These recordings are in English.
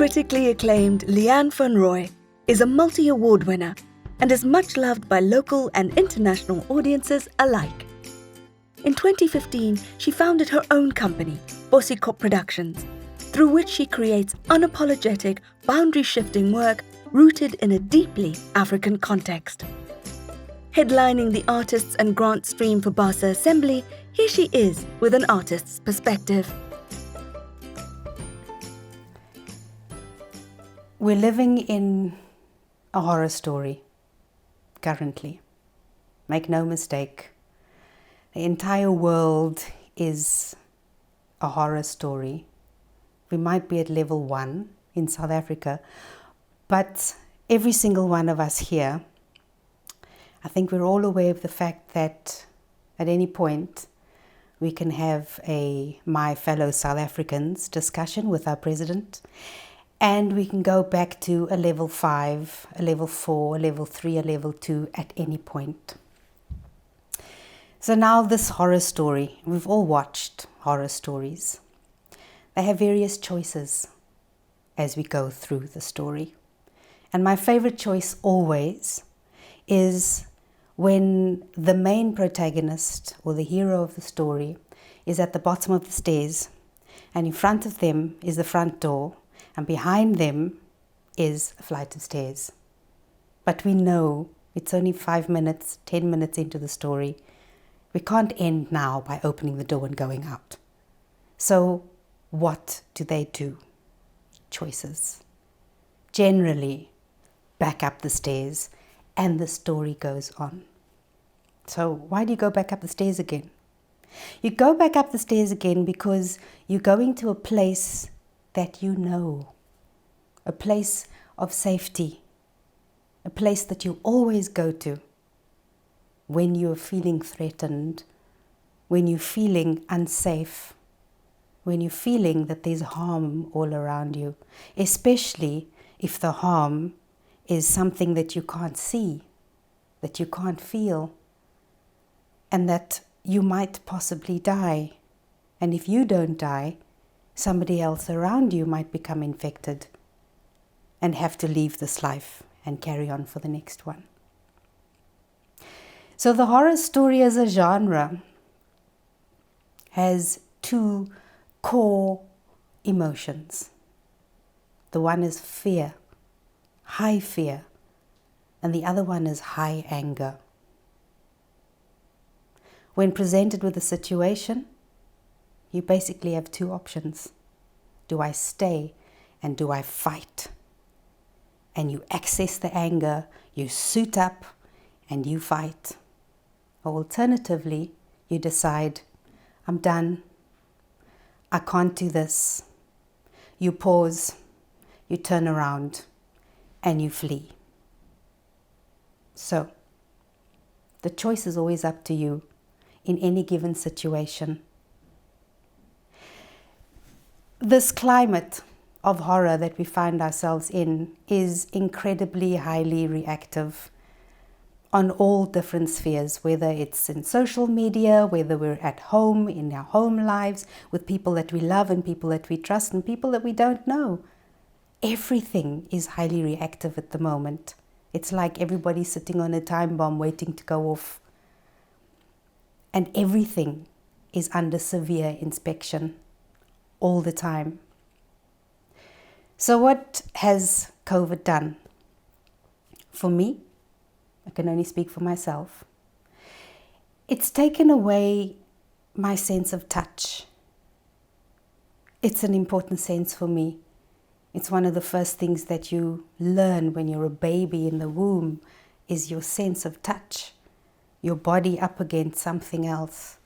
critically acclaimed Leanne van Rooi is a multi-award winner and is much loved by local and international audiences alike. In 2015, she founded her own company, Bossikop Productions, through which she creates unapologetic, boundary-shifting work rooted in a deeply African context. Headlining the Artists and Grants stream for BIZARTZA Assembly, here she is with an artist's perspective. We're living in a horror story currently. Make no mistake, the entire world is a horror story. We might be at level 1 in South Africa, but every single one of us here, I think we're all aware of the fact that at any point we can have a My Fellow South Africans discussion with our president, and we can go back to a level 5, a level 4, a level 3, a level 2 at any point. So now this horror story, we've all watched horror stories. They have various choices as we go through the story. And my favorite choice always is when the main protagonist or the hero of the story is at the bottom of the stairs, and in front of them is the front door, and behind them is a flight of stairs. But we know it's only 5 minutes, 10 minutes into the story. We can't end now by opening the door and going out. So what do they do? Choices. Generally, back up the stairs and the story goes on. So why do you go back up the stairs again? You go back up the stairs again because you're going to a place that you know, a place of safety, a place that you always go to when you're feeling threatened, when you're feeling unsafe, when you're feeling that there's harm all around you, especially if the harm is something that you can't see, that you can't feel, and that you might possibly die. And if you don't die, somebody else around you might become infected and have to leave this life and carry on for the next one. So the horror story as a genre has 2 core emotions. The one is fear, high fear, and the other one is high anger. When presented with a situation, you basically have 2 options. Do I stay and do I fight? And you access the anger, you suit up and you fight. Or alternatively, you decide, I'm done, I can't do this. You pause, you turn around, and you flee. So, the choice is always up to you in any given situation. This climate of horror that we find ourselves in is incredibly highly reactive on all different spheres, whether it's in social media, whether we're at home, in our home lives, with people that we love and people that we trust and people that we don't know. Everything is highly reactive at the moment. It's like everybody's sitting on a time bomb waiting to go off. And everything is under severe inspection all the time. So what has COVID done? For me, I can only speak for myself. It's taken away my sense of touch. It's an important sense for me. It's one of the first things that you learn when you're a baby in the womb is your sense of touch, your body up against something else.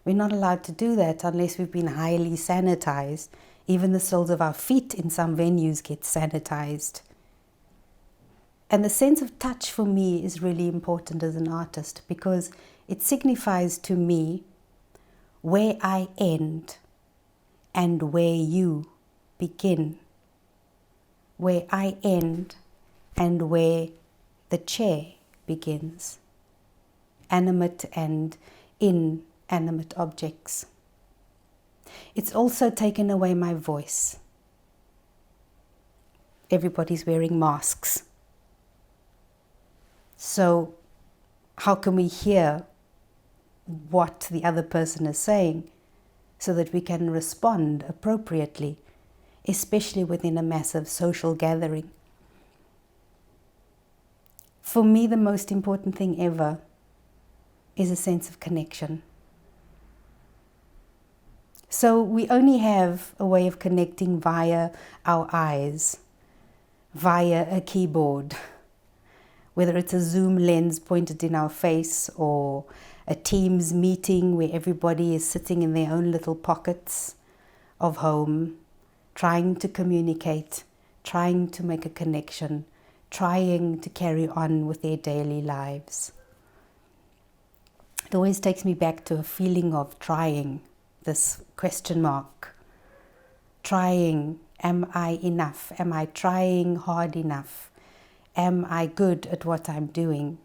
We're not allowed to do that unless we've been highly sanitized. Even the soles of our feet in some venues get sanitized. And the sense of touch for me is really important as an artist because it signifies to me where I end and where you begin. Where I end and where the chair begins. Animate and inanimate objects. It's also taken away my voice. everybody's wearing masks. So how can we hear what the other person is saying so that we can respond appropriately, especially within a massive social gathering? For me, the most important thing ever is a sense of connection. So we only have a way of connecting via our eyes, via a keyboard, whether it's a Zoom lens pointed in our face or a Teams meeting where everybody is sitting in their own little pockets of home, trying to communicate, trying to make a connection, trying to carry on with their daily lives. It always takes me back to a feeling of trying, this question mark. Trying, am I enough? Am I trying hard enough? Am I good at what I'm doing?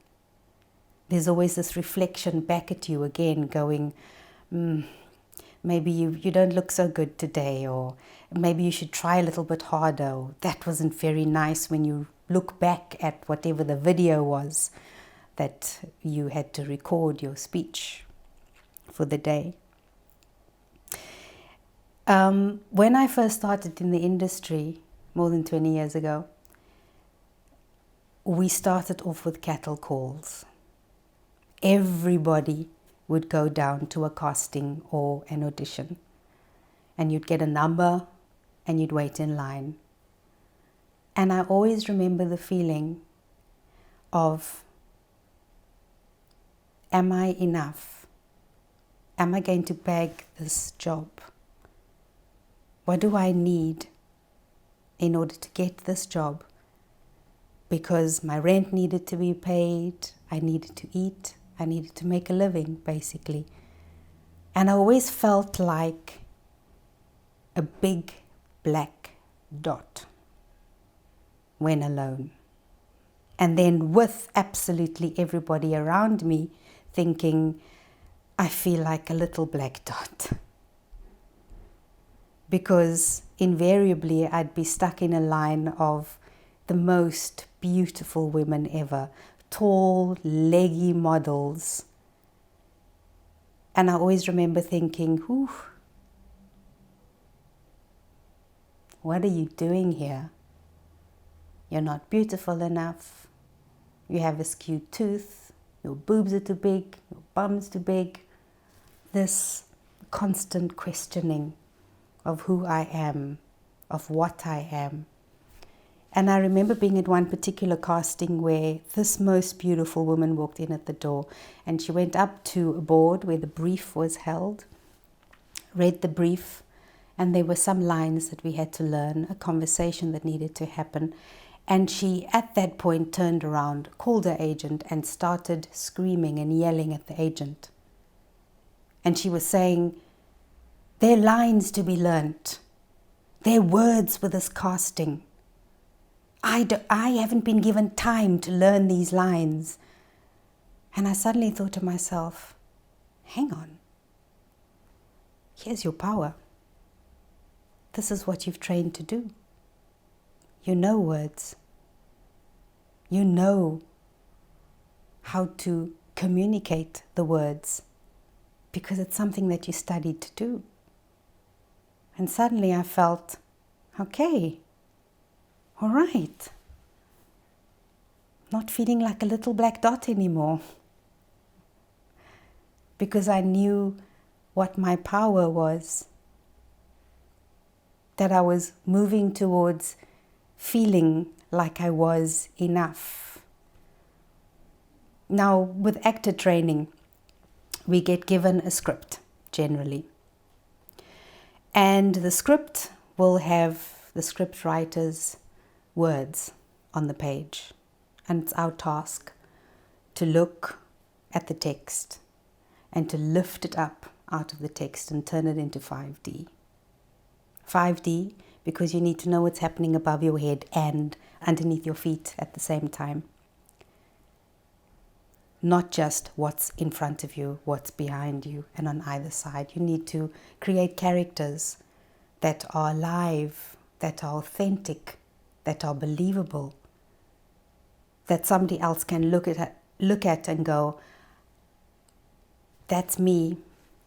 There's always this reflection back at you again going, maybe you don't look so good today, or maybe you should try a little bit harder, or that wasn't very nice when you look back at whatever the video was that you had to record your speech for the day. When I first started in the industry more than 20 years ago, we started off with cattle calls. Everybody would go down to a casting or an audition, and you'd get a number and you'd wait in line. And I always remember the feeling of, am I enough? Am I going to bag this job? What do I need in order to get this job? Because my rent needed to be paid, I needed to eat, I needed to make a living, basically. And I always felt like a big black dot when alone. And then with absolutely everybody around me thinking, I feel like a little black dot. Because invariably I'd be stuck in a line of the most beautiful women ever, tall, leggy models. And I always remember thinking, whew, what are you doing here? You're not beautiful enough. You have a skewed tooth. Your boobs are too big. Your bum's too big. This constant questioning of who I am, of what I am. And I remember being at one particular casting where this most beautiful woman walked in at the door, and she went up to a board where the brief was held, read the brief, and there were some lines that we had to learn, a conversation that needed to happen. And she, at that point, turned around, called her agent, and started screaming and yelling at the agent. And she was saying, there are lines to be learnt. There are words with this casting. I haven't been given time to learn these lines. And I suddenly thought to myself, hang on. Here's your power. This is what you've trained to do. You know words. You know how to communicate the words because it's something that you studied to do. And suddenly I felt, okay, all right. Not feeling like a little black dot anymore. Because I knew what my power was. That I was moving towards feeling like I was enough. Now, with actor training, we get given a script, generally. And the script will have the script writer's words on the page. And it's our task to look at the text and to lift it up out of the text and turn it into 5D. 5D because you need to know what's happening above your head and underneath your feet at the same time. Not just what's in front of you, what's behind you and on either side. You need to create characters that are alive, that are authentic, that are believable, that somebody else can look at and go, that's me,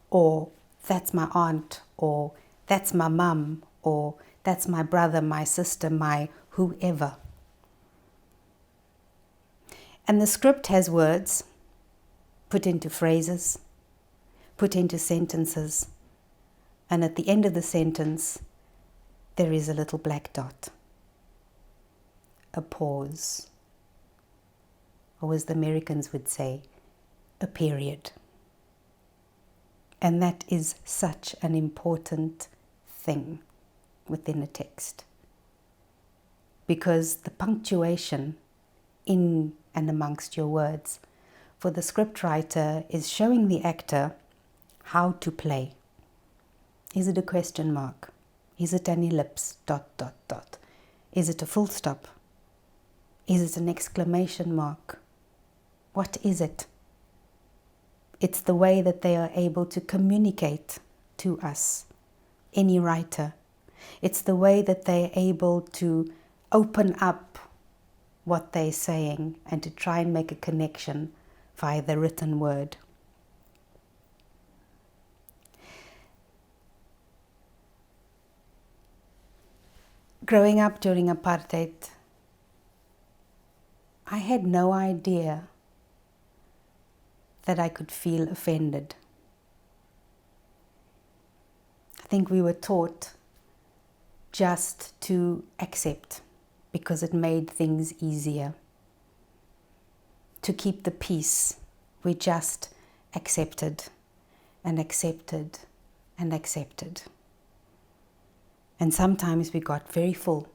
or that's my aunt, or that's my mum, or that's my brother, my sister, my whoever. And the script has words put into phrases, put into sentences, and at the end of the sentence, there is a little black dot, a pause, or as the Americans would say, a period. And that is such an important thing within a text, because the punctuation in and amongst your words for the scriptwriter is showing the actor how to play. Is it a question mark? Is it an ellipse, ... Is it a full stop? Is it an exclamation mark? What is it? It's the way that they are able to communicate to us, any writer. It's the way that they're able to open up what they're saying and to try and make a connection via the written word. Growing up during apartheid, I had no idea that I could feel offended. I think we were taught just to accept because it made things easier. To keep the peace, we just accepted and accepted and accepted. And sometimes we got very full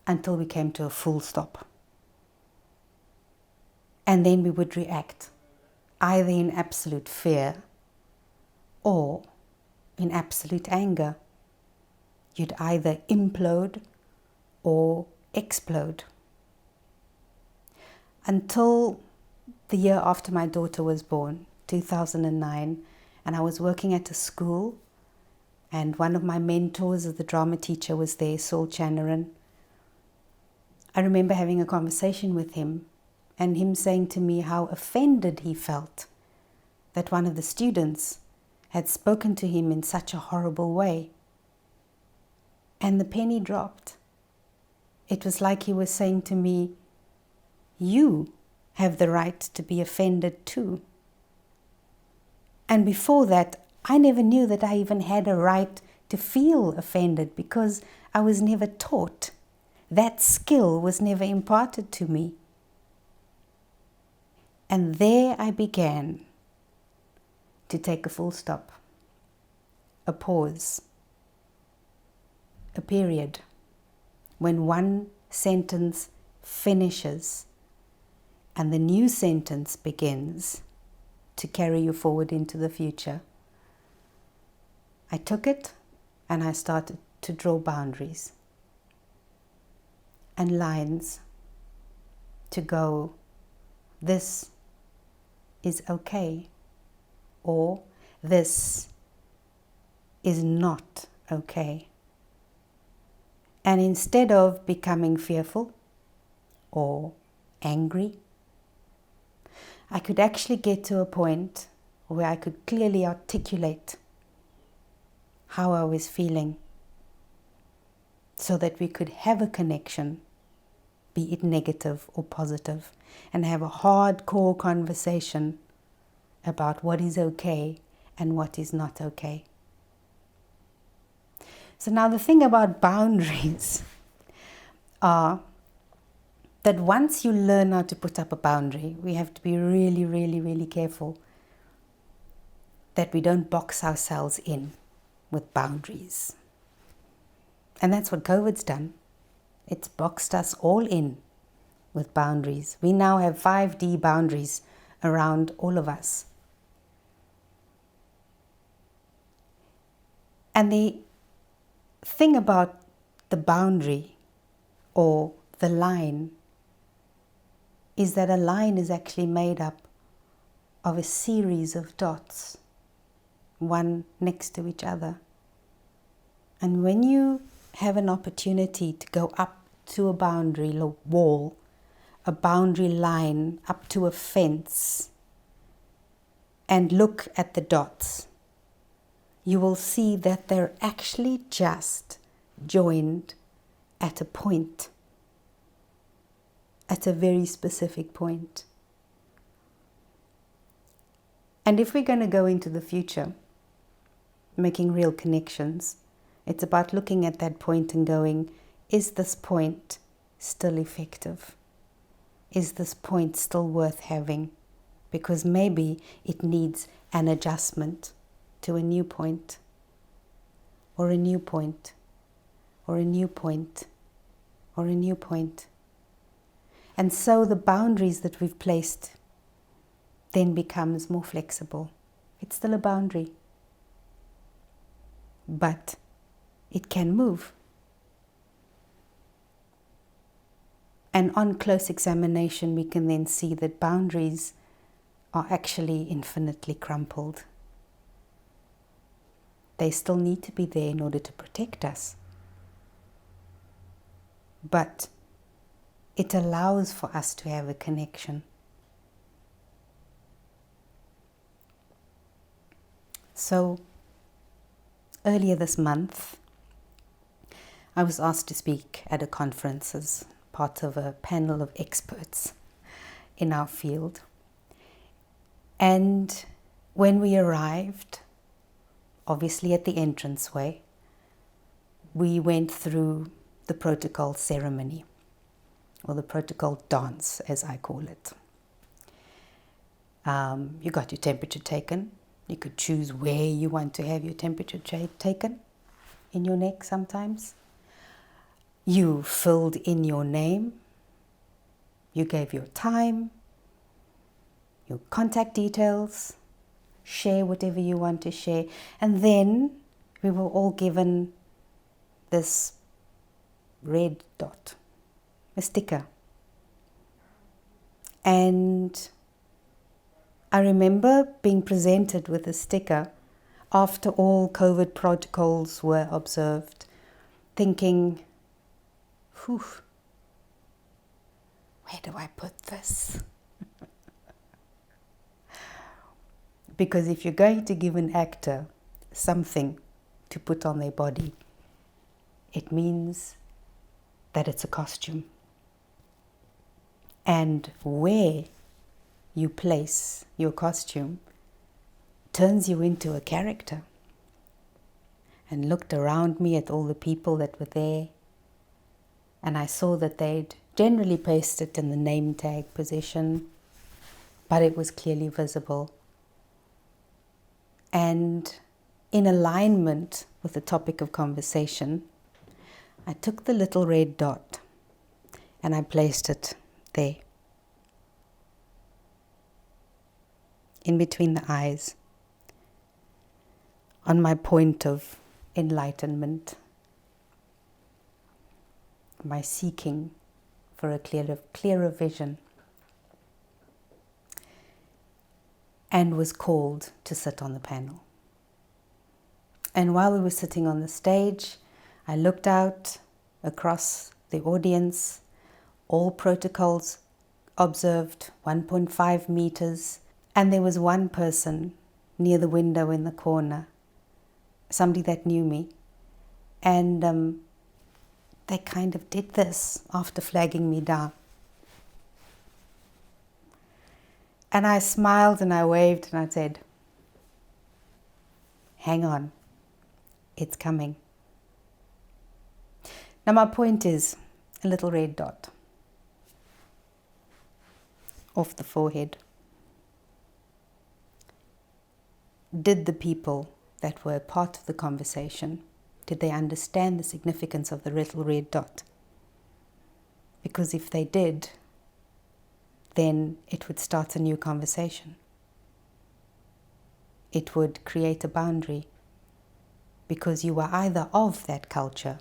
until we came to a full stop. And then we would react, either in absolute fear or in absolute anger. You'd either implode or explode. Until the year after my daughter was born, 2009, and I was working at a school, and one of my mentors, the drama teacher, was there, Saul Channeran. I remember having a conversation with him, and him saying to me how offended he felt that one of the students had spoken to him in such a horrible way. And the penny dropped. It was like he was saying to me, you have the right to be offended too. And before that, I never knew that I even had a right to feel offended because I was never taught. That skill was never imparted to me. And there I began to take a full stop, a pause, a period, when one sentence finishes and the new sentence begins to carry you forward into the future. I took it and I started to draw boundaries and lines to go, this is okay, or this is not okay. And instead of becoming fearful or angry, I could actually get to a point where I could clearly articulate how I was feeling so that we could have a connection, be it negative or positive, and have a hardcore conversation about what is okay and what is not okay. So now the thing about boundaries are that once you learn how to put up a boundary, we have to be really, really, really careful that we don't box ourselves in with boundaries. And that's what COVID's done. It's boxed us all in with boundaries. We now have 5D boundaries around all of us. And the thing about the boundary or the line is that a line is actually made up of a series of dots, one next to each other. And when you have an opportunity to go up to a boundary wall, a boundary line, up to a fence, and look at the dots, you will see that they're actually just joined at a point, at a very specific point. And if we're going to go into the future, making real connections, it's about looking at that point and going, is this point still effective? Is this point still worth having? Because maybe it needs an adjustment to a new point, or a new point, or a new point, or a new point. And so the boundaries that we've placed then becomes more flexible. It's still a boundary, but it can move. And on close examination, we can then see that boundaries are actually infinitely crumpled. They still need to be there in order to protect us. But it allows for us to have a connection. So, earlier this month, I was asked to speak at a conference as part of a panel of experts in our field. And when we arrived, obviously at the entranceway, we went through the protocol ceremony, or the protocol dance, as I call it. You got your temperature taken. You could choose where you want to have your temperature taken, in your neck sometimes. You filled in your name. You gave your time, your contact details, share whatever you want to share. And then we were all given this red dot, a sticker. And I remember being presented with a sticker after all COVID protocols were observed, thinking, whew, where do I put this? Because if you're going to give an actor something to put on their body, it means that it's a costume. And where you place your costume turns you into a character. And looked around me at all the people that were there, and I saw that they'd generally placed it in the name tag position, but it was clearly visible. And in alignment with the topic of conversation, I took the little red dot and I placed it there, in between the eyes, on my point of enlightenment, my seeking for a clearer vision, and was called to sit on the panel. And while we were sitting on the stage, I looked out across the audience, all protocols observed, 1.5 meters, and there was one person near the window in the corner, somebody that knew me, and they kind of did this after flagging me down. And I smiled and I waved and I said, hang on, it's coming. Now my point is a little red dot off the forehead. Did the people that were part of the conversation, did they understand the significance of the little red dot? Because if they did, then it would start a new conversation. It would create a boundary, because you were either of that culture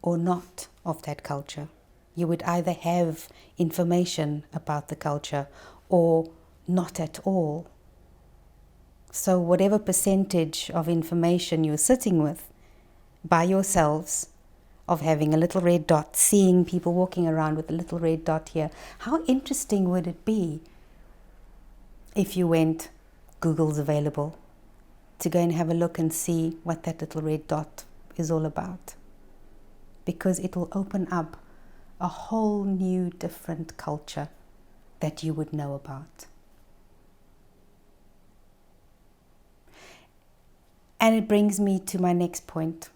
or not of that culture. You would either have information about the culture or not at all. So whatever percentage of information you're sitting with by yourselves of having a little red dot, seeing people walking around with a little red dot here. How interesting would it be if you went, Google's available, to go and have a look and see what that little red dot is all about? Because it will open up a whole new different culture that you would know about. And it brings me to my next point.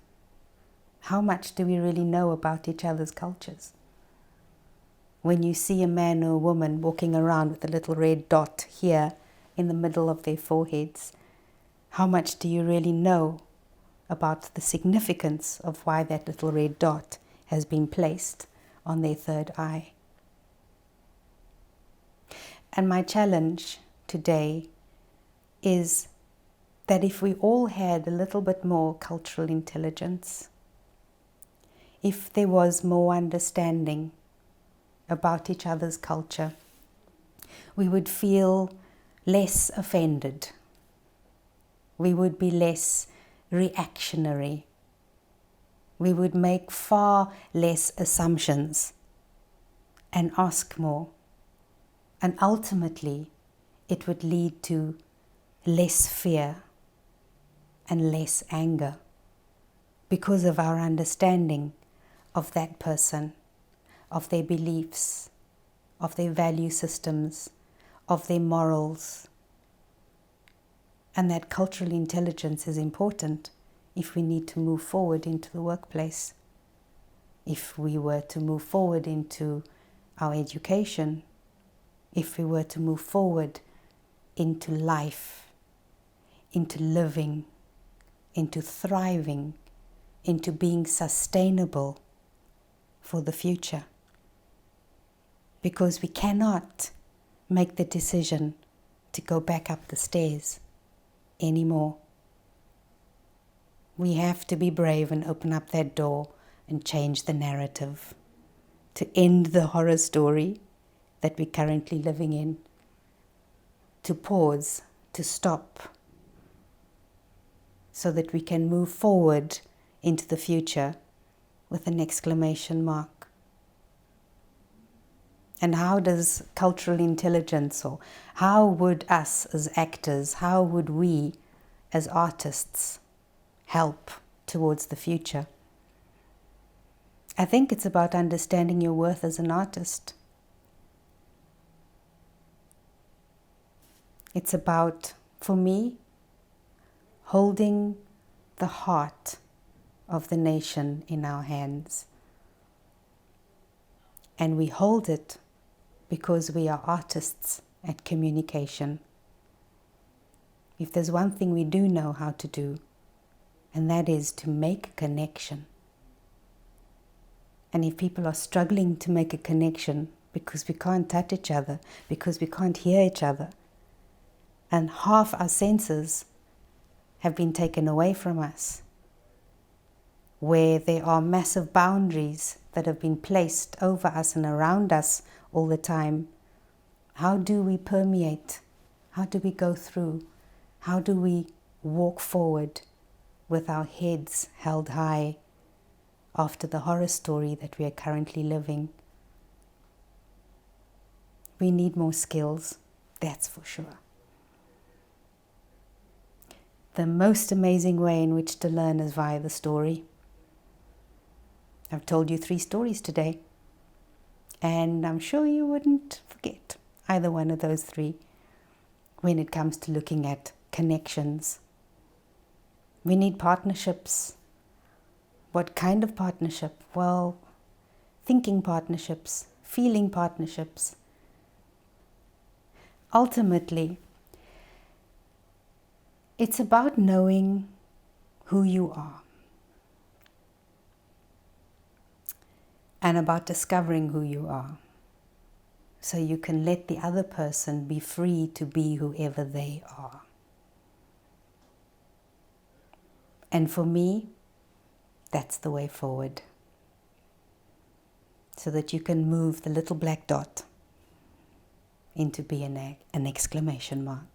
How much do we really know about each other's cultures? When you see a man or a woman walking around with a little red dot here in the middle of their foreheads, how much do you really know about the significance of why that little red dot has been placed on their third eye? And my challenge today is that if we all had a little bit more cultural intelligence, if there was more understanding about each other's culture, we would feel less offended. We would be less reactionary. We would make far less assumptions and ask more. And ultimately, it would lead to less fear and less anger because of our understanding of that person, of their beliefs, of their value systems, of their morals. And that cultural intelligence is important if we need to move forward into the workplace, if we were to move forward into our education, if we were to move forward into life, into living, into thriving, into being sustainable for the future. Because we cannot make the decision to go back up the stairs anymore. We have to be brave and open up that door and change the narrative to end the horror story that we're currently living in, to pause, to stop, so that we can move forward into the future with an exclamation mark. And how does cultural intelligence, or how would us as actors, how would we as artists help towards the future? I think it's about understanding your worth as an artist. It's about, for me, holding the heart of the nation in our hands. And we hold it because we are artists at communication. If there's one thing we do know how to do, and that is to make a connection. And if people are struggling to make a connection because we can't touch each other, because we can't hear each other, and half our senses have been taken away from us, where there are massive boundaries that have been placed over us and around us all the time, how do we permeate? How do we go through? How do we walk forward with our heads held high after the horror story that we are currently living? We need more skills, that's for sure. The most amazing way in which to learn is via the story. I've told you 3 stories today, and I'm sure you wouldn't forget either one of those 3 when it comes to looking at connections. We need partnerships. What kind of partnership? Well, thinking partnerships, feeling partnerships. Ultimately, it's about knowing who you are and about discovering who you are, so you can let the other person be free to be whoever they are. And for me, that's the way forward, so that you can move the little black dot into being an exclamation mark.